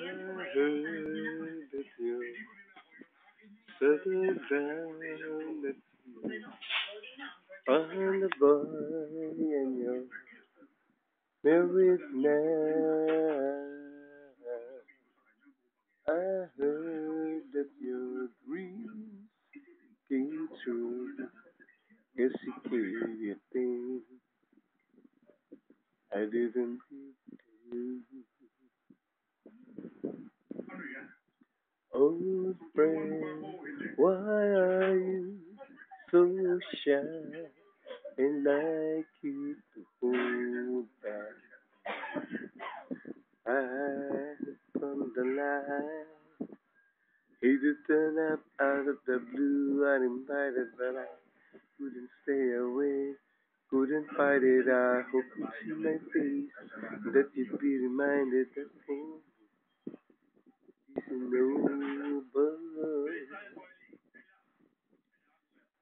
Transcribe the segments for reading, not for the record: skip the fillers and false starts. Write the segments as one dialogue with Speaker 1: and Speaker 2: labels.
Speaker 1: heard that you settled down that you found a boy and you're married now. I heard that your dreams came true. Yes, it gave you things I didn't give to you. Old friend, why are you so shy and like you to hold back? I from the line. Hate to turn up out of the blue uninvited, but I couldn't stay away. Couldn't fight it. I hope you see my face. That you'd be reminded that home is over.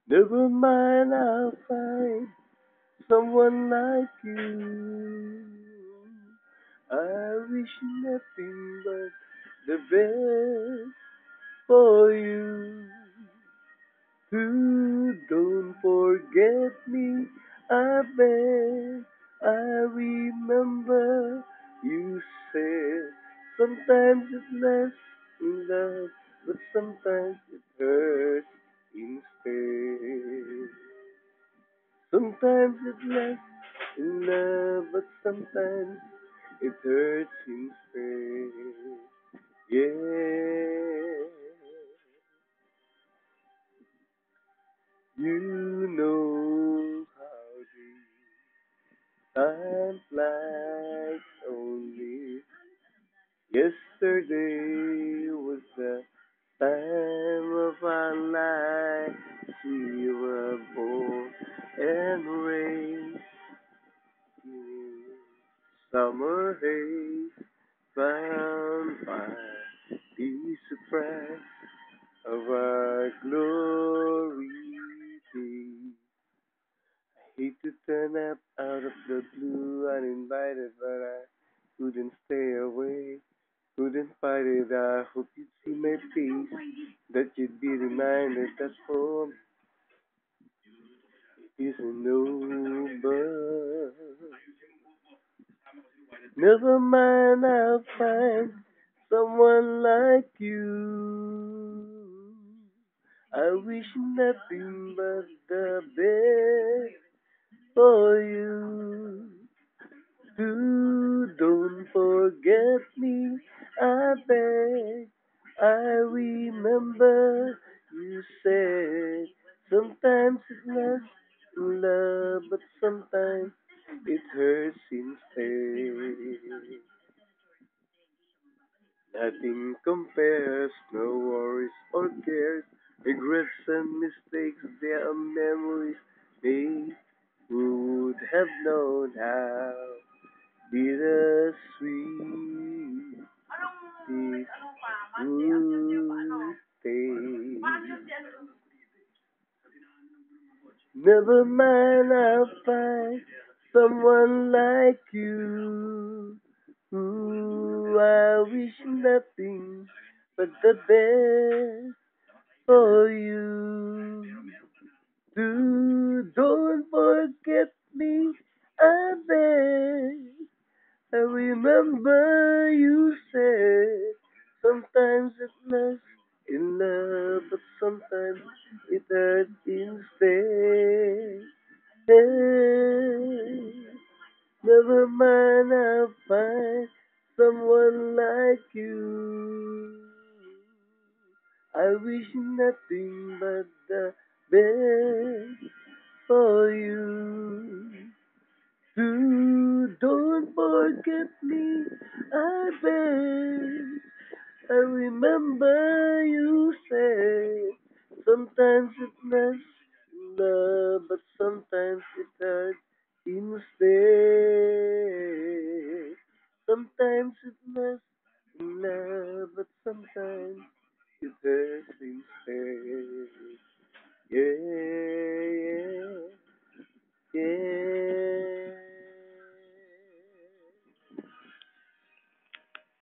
Speaker 1: Never mind, I'll find someone like you. I wish nothing but the best for you. Don't forget me, I beg. I remember you said sometimes it's less in love, but sometimes it hurts instead. Sometimes it's less in love, but sometimes it hurts instead. Yeah, you know how the time flies. Only yesterday was the time of our lives. We were born and raised in summer haze, found by the surprise of our glory days. I hate to turn up out of the blue uninvited, but I couldn't stay away. Couldn't fight it. I hope you'd see my face. That you'd be reminded that home isn't over. Never mind, I'll find someone like you. I wish nothing but the best for you. Don't forget me, I beg. I remember you said sometimes it's not love, but sometimes it hurts instead. Nothing compares, no worries or cares, regrets and mistakes, they are memories made. Who would have known how bittersweet this would taste? Never mind, I'll find someone like you. Ooh, I wish nothing but the best for you. Don't forget me, I beg. I remember you said sometimes it's less in love, but sometimes it hurts instead. Hey, never mind, I'll find someone like you. I wish nothing but the best for you. Don't forget me, I beg. I remember you said sometimes it's nice love, but sometimes it hurts